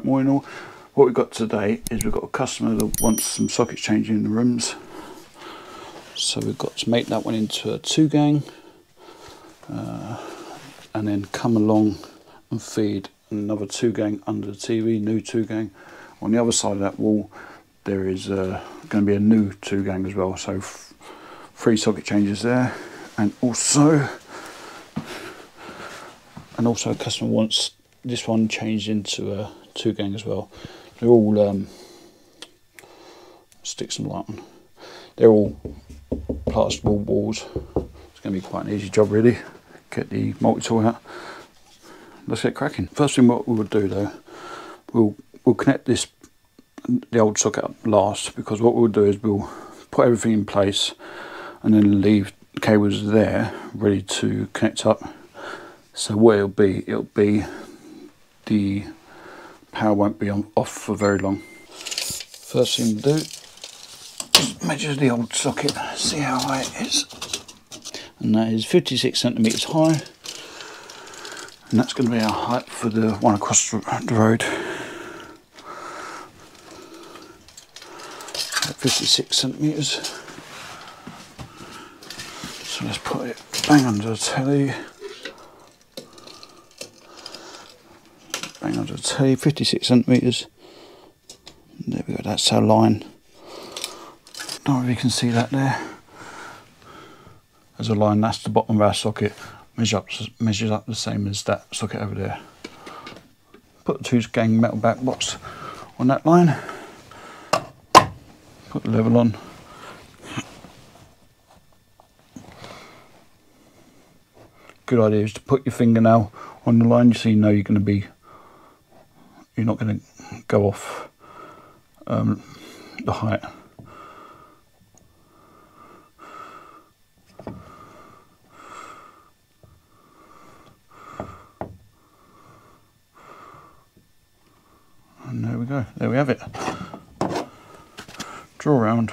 more in all. What we've got today is we've got a customer that wants some sockets changing in the rooms. So we've got to make that one into a 2-gang and then come along and feed another 2-gang under the TV, new 2-gang. On the other side of that wall there is going to be a new 2-gang as well, so 3 socket changes there. And also a customer wants this one changed into a 2-gang as well. They're all stick some light on. They're all plasterboard walls. It's going to be quite an easy job really. Get the multi-tool out. Let's get cracking. First thing what we will do though, we'll connect the old socket up last, because what we'll do is we'll put everything in place and then leave the cables there ready to connect up. So what it'll be the power won't be off for very long. First thing to do is measure the old socket, see how high it is. And that is 56 centimetres high. And that's going to be our height for the one across the road. 56 centimetres. So let's put it bang under the telly. Bang under the telly, 56 centimetres. There we go, that's our line. Don't know if you can see that there. There's a line, that's the bottom of our socket. Measures up the same as that socket over there. Put the 2-gang metal back box on that line. Put the level on. Good idea is to put your fingernail on the line so you know you're not going to go off the height. And there we go, there we have it. Draw around,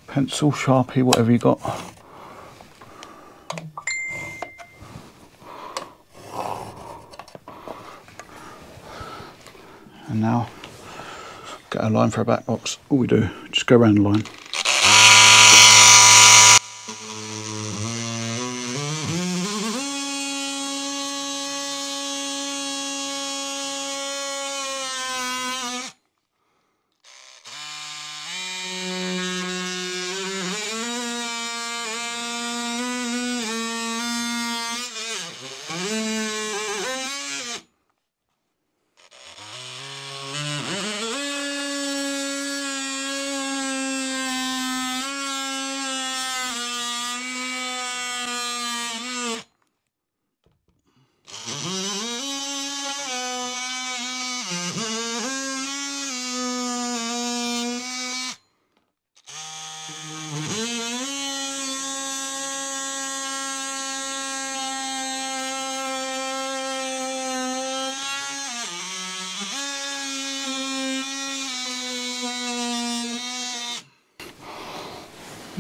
pencil, Sharpie, whatever you got. And now, get a line for a back box. All we do, just go around the line.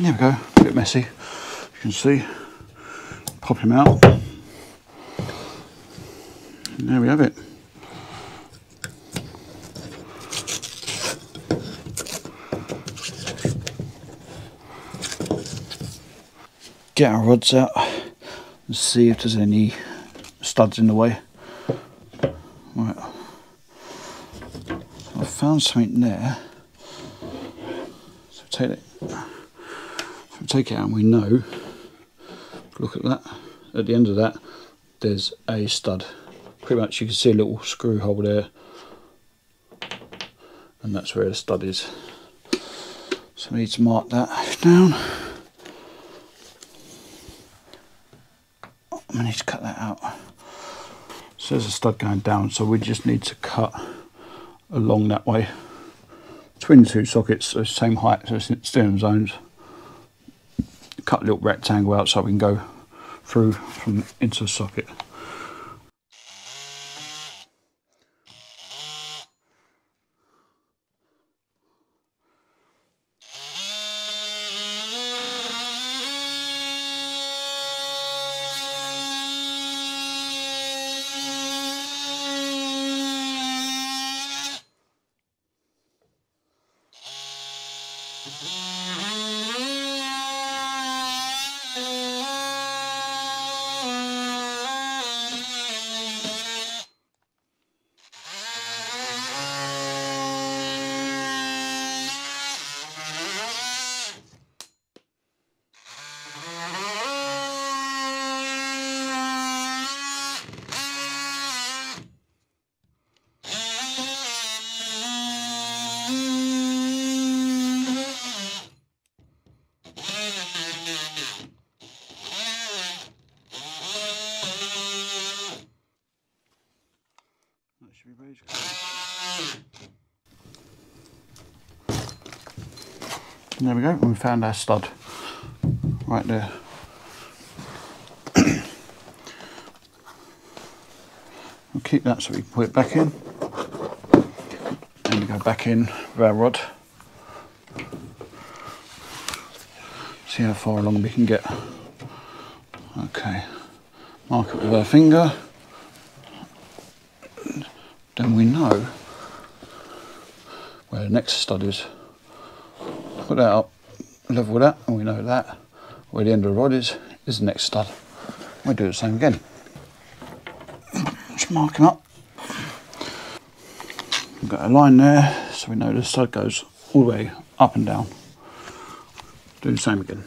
There we go, a bit messy, you can see. Pop him out. And there we have it. Get our rods out and see if there's any studs in the way. Right, so I found something there. So take it out and we know, look at that, at the end of that there's a stud. Pretty much you can see a little screw hole there, and that's where the stud is. So we need to mark that down. I need to cut that out. So there's a stud going down, so we just need to cut along that way. Between the 2 sockets, so same height, so it's still in zones. Cut a little rectangle out so we can go through from into the socket. And there we go, and we found our stud right there. We'll keep that so we can put it back in. And we go back in with our rod. See how far along we can get. Okay, mark it with our finger. Then we know where the next stud is. Put that up, level with that, and we know that where the end of the rod is the next stud. We do the same again. Just mark him up. We've got a line there, so we know the stud goes all the way up and down. Do the same again.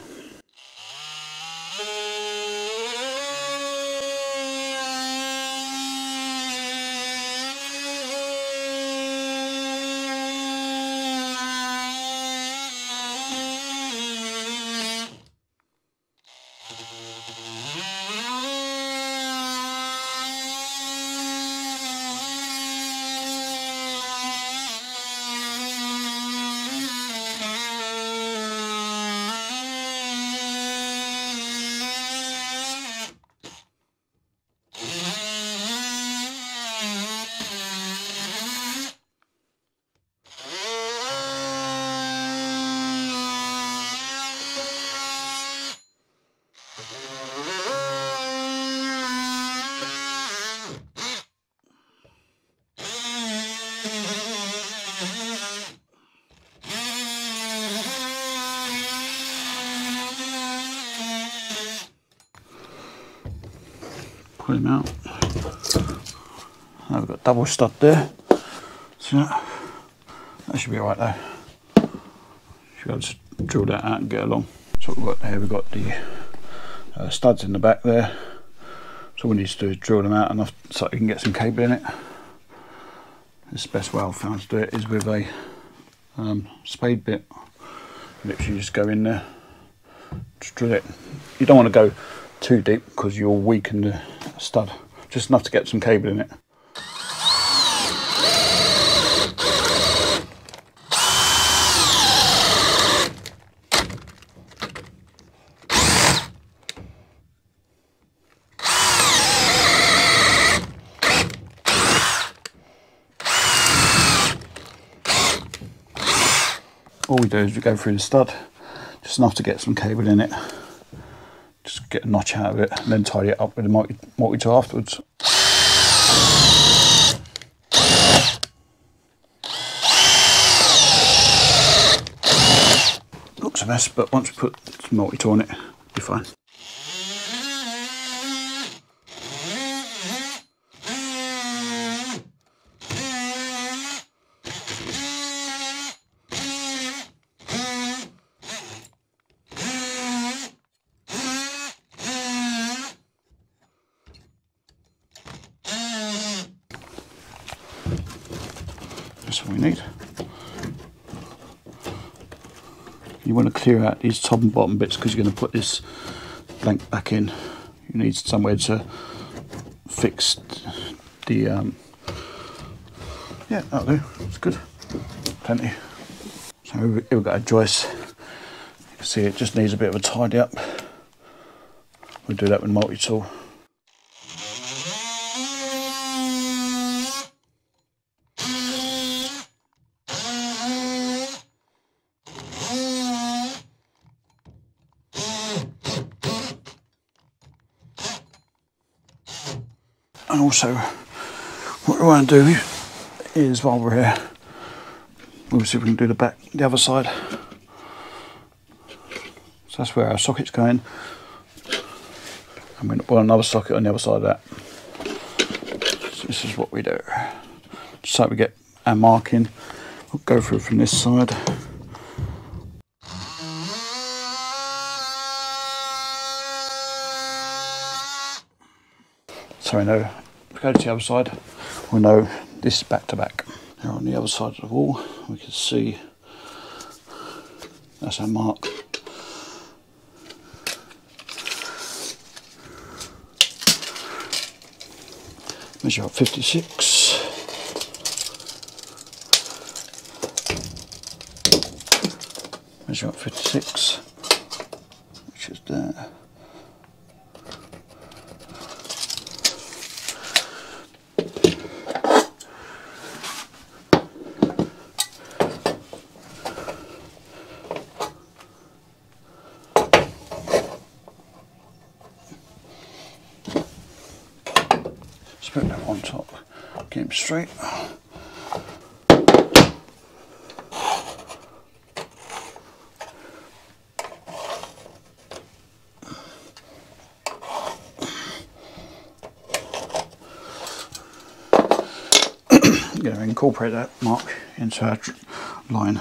Pull him out. Now we've got double stud there. So that should be alright though. Should be able to drill that out and get along. So we've got here, we've got the studs in the back there. So all we need to do is drill them out enough so we can get some cable in it. This is the best way I've found to do it is with a spade bit. Literally just go in there, just drill it. You don't want to go too deep because you'll weaken the stud. Just enough to get some cable in it. All we do is we go through the stud, just enough to get some cable in it. Just get a notch out of it and then tidy it up with a multi-tool afterwards. Looks a mess, but once we put some multi-tool on it, it'll be fine. That's what we need. You want to clear out these top and bottom bits because you're going to put this blank back in. You need somewhere to fix the yeah, that'll do. It's good. Plenty. So here we've got a joist. You can see it just needs a bit of a tidy up. We'll do that with multi-tool. And also, what we want to do is, while we're here, we'll see if we can do the other side. So that's where our socket's going, and we're going to put another socket on the other side of that. So this is what we do. So we get our marking. We'll go through from this side. So we know, if we go to the other side, we know this is back to back. Now on the other side of the wall, we can see that's our mark. Measure up 56. Measure measure up 56, which is there. Just put that on top, get them straight. Going to incorporate that mark into our line.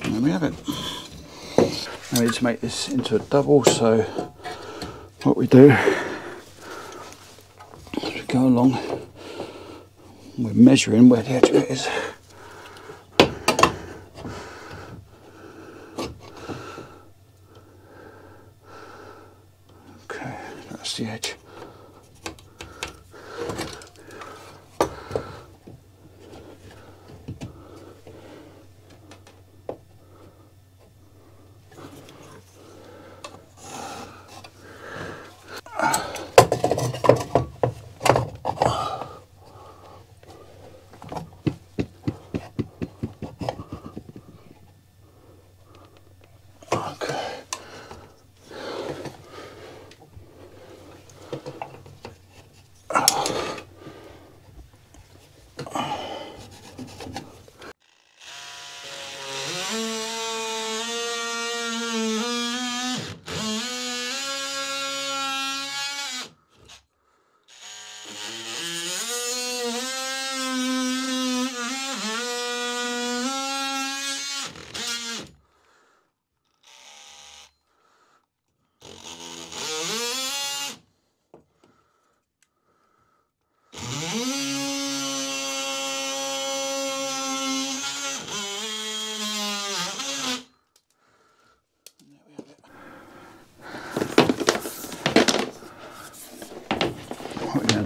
There we have it. Now we need to make this into a double, so what we do as we go along, we're measuring where the edge of it is. Okay, that's the edge.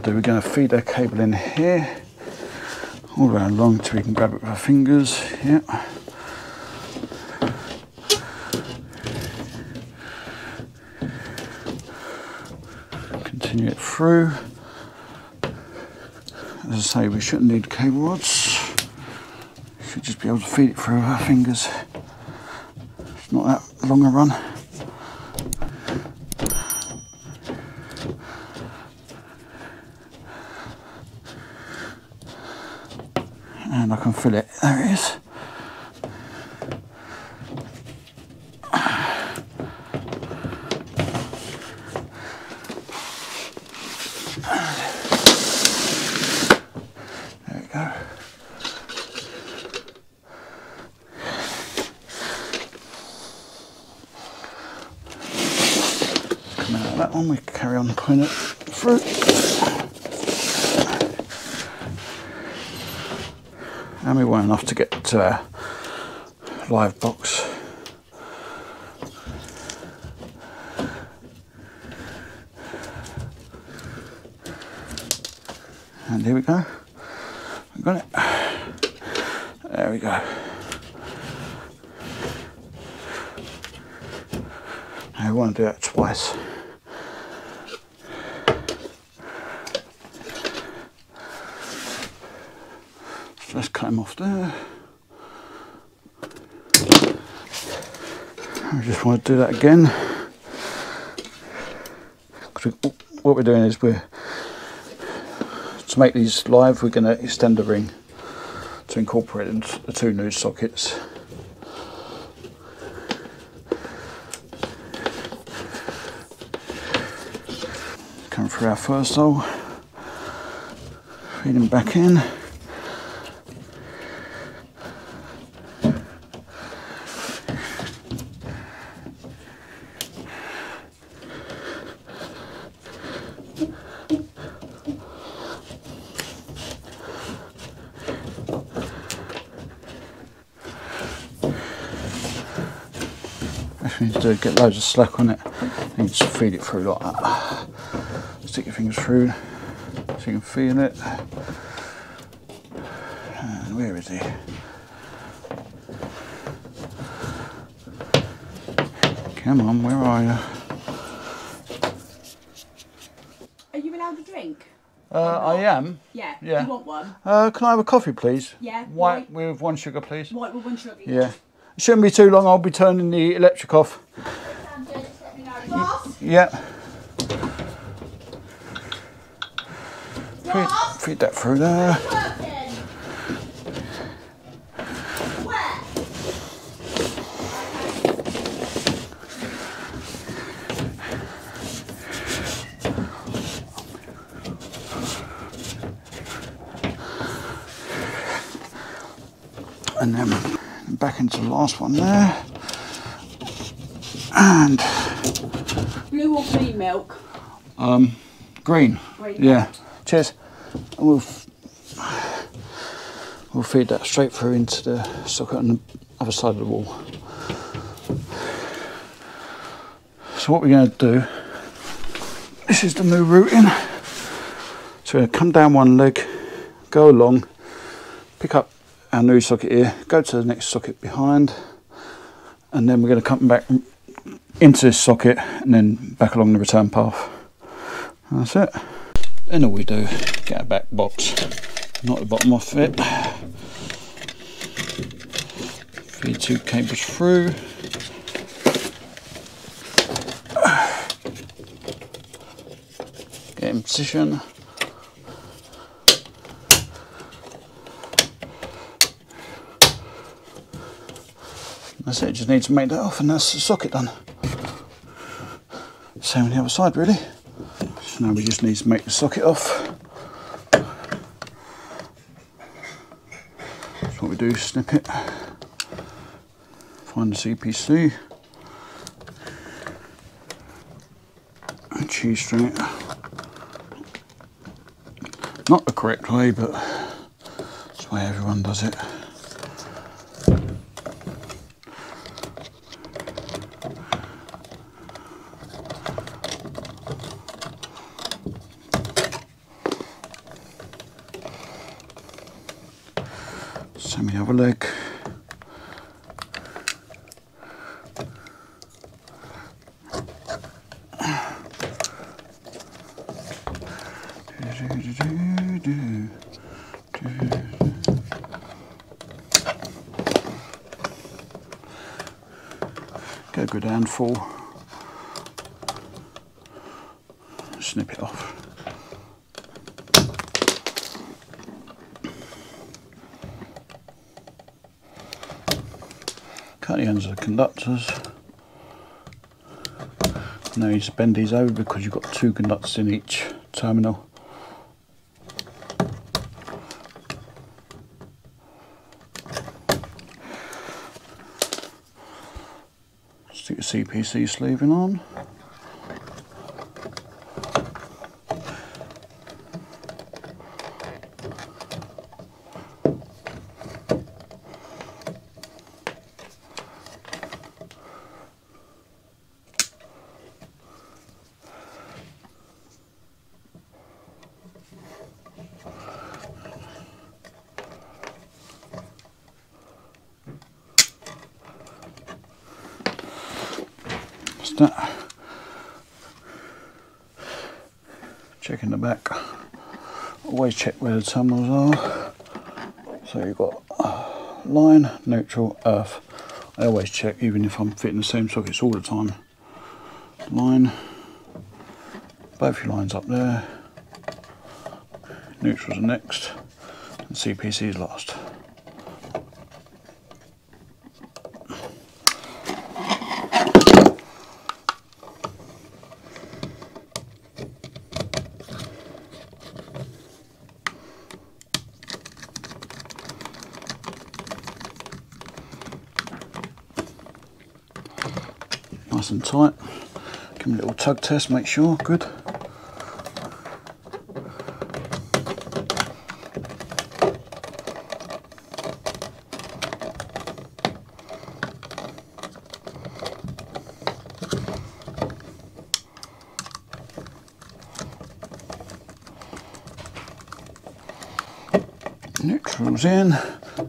We're going to feed our cable in here, all around long till we can grab it with our fingers. Yeah. Continue it through. As I say, we shouldn't need cable rods. We should just be able to feed it through with our fingers. It's not that long a run. And I can fill it. There it is. There we go. Come out of that one, we carry on putting it through. And we want enough to get to our live box. And here we go. We've got it. There we go. Now we want to do that twice. Let's cut him off there. I just want to do that again. What we're doing is to make these live, we're going to extend the ring to incorporate into the 2 new sockets. Coming through our first hole, feeding back in. You need to get loads of slack on it, and you just feed it through like that. Stick your fingers through so you can feel it. And where is he? Come on, where are you? Are you allowed a drink? I am. Yeah. Yeah. You want one? Can I have a coffee, please? Yeah. White with 1 sugar, please. White with 1 sugar. Yeah. It shouldn't be too long. I'll be turning the electric off. Yeah. Feed that through there. And then back into the last one there. And blue or green milk? Green. Green. Yeah. Cheers. And we'll feed that straight through into the socket on the other side of the wall. So what we're going to do, this is the new routing. So we're going to come down one leg, go along, pick up our new socket here, go to the next socket behind, and then we're going to come back into this socket and then back along the return path. That's it. Then all we do, get a back box, knock the bottom off it, feed 2 cables through, get in position. That's it, just need to make that off and that's the socket done. Same on the other side really. So now we just need to make the socket off. So what we do, snip it, find the CPC, and cheese string it. Not the correct way, but that's the way everyone does it. Same with the other leg. Get a good handful. Snip it off. Cut the ends of the conductors. Now you just bend these over because you've got 2 conductors in each terminal. Stick the CPC sleeving on. That. Checking the back, always check where the terminals are. So you've got line, neutral, earth. I always check, even if I'm fitting the same sockets all the time. Line, both your lines up there. Neutrals are next, and CPC is last. Nice and tight. Give them a little tug test, make sure, good. Neutrals in,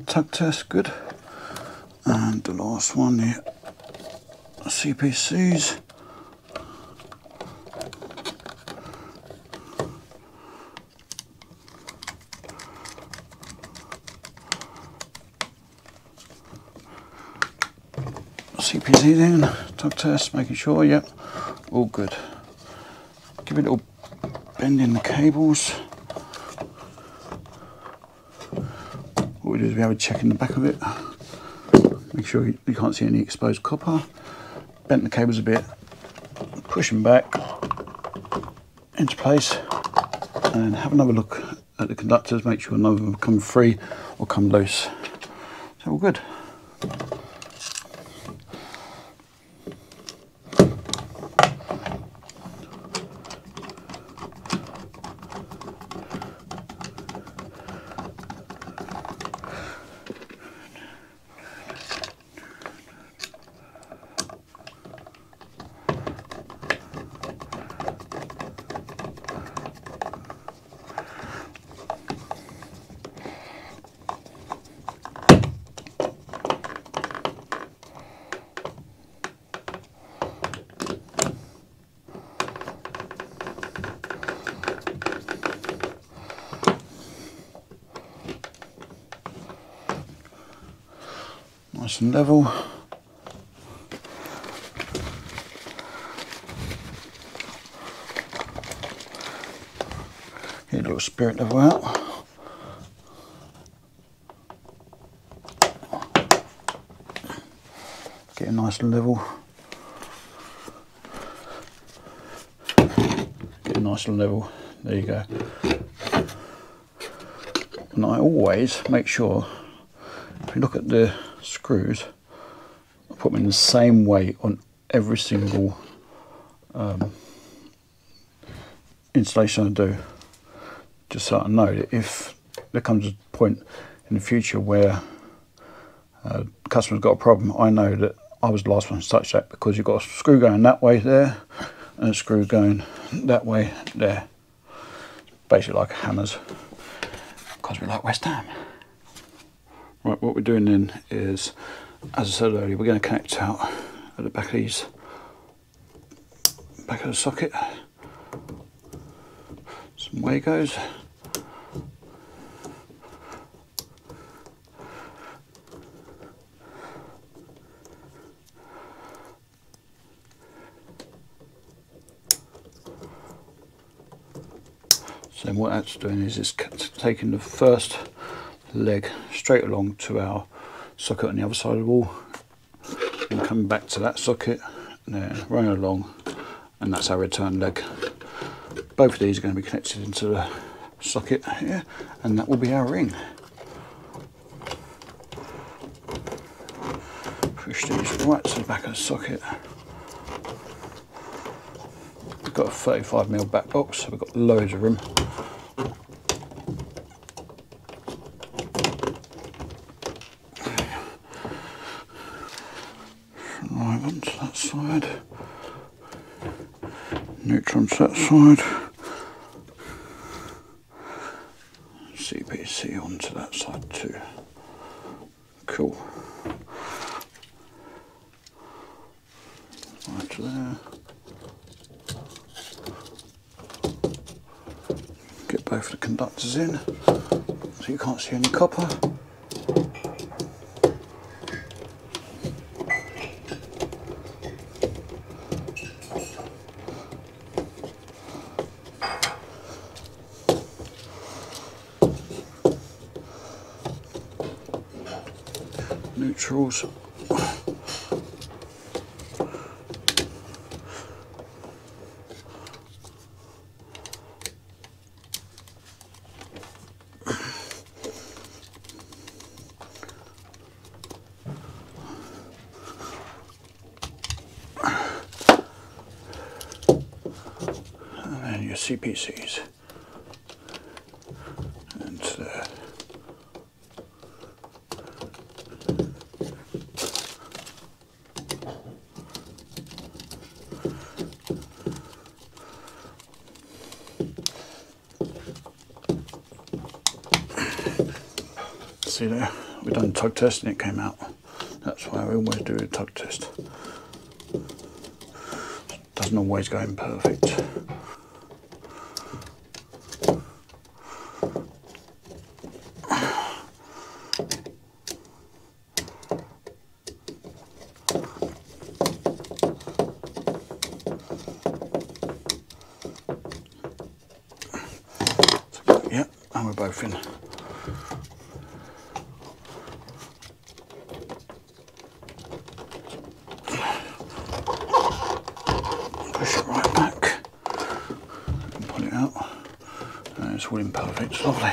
tug test, good. And the last one, the CPCs. CPCs in, tug test, making sure, yep, all good. Give it a little bend in the cables. What we do is we have a check in the back of it. Make sure you can't see any exposed copper. Bend the cables a bit, push them back into place, and have another look at the conductors. Make sure none of them come free or come loose. So all good. Nice and level. Get a little spirit level out. Get a nice and level. Get a nice and level. There you go. And I always make sure, if you look at the screws, I put them in the same way on every single installation I do, just so I know that if there comes a point in the future where the customer's got a problem, I know that I was the last one to touch that, because you've got a screw going that way there and a screw going that way there. Basically like hammers, because we like West Ham. Right, what we're doing then is, as I said earlier, we're going to connect out at the back of these, back of the socket, some Wagos. So what that's doing is it's taking the first leg straight along to our socket on the other side of the wall, and coming back to that socket and then running along, and that's our return leg. Both of these are going to be connected into the socket here, and that will be our ring. Push these right to the back of the socket. We've got a 35mm back box, so we've got loads of room. Right, onto that side, neutral onto that side, CPC onto that side too. Cool. Right to there. Get both the conductors in so you can't see any copper. peripherals. And then your CPCs. And there. See there, we've done a tug test and it came out. That's why we always do a tug test. Doesn't always go in perfect. Yep, and we're both in. Push it right back and pull it out, and it's all in perfect, lovely.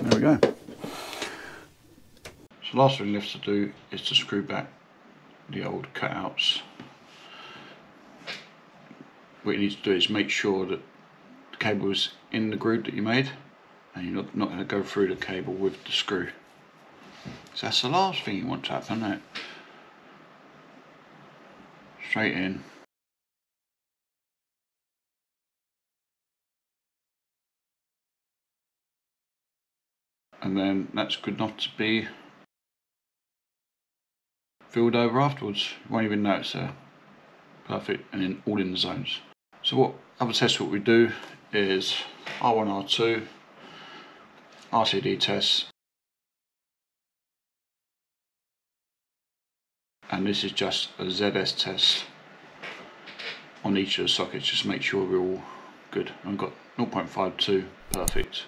There we go. So the last thing left to do is to screw back the old cutouts. What you need to do is make sure that the cable is in the groove that you made, and you're not going to go through the cable with the screw. So that's the last thing you want to happen, isn't it? Straight in. And then that's good enough to be filled over afterwards. You won't even notice there. Perfect, and all in the zones. So what other tests what we do is R1, R2, RCD tests, and this is just a ZS test on each of the sockets, just make sure we're all good. I've got 0.52, perfect.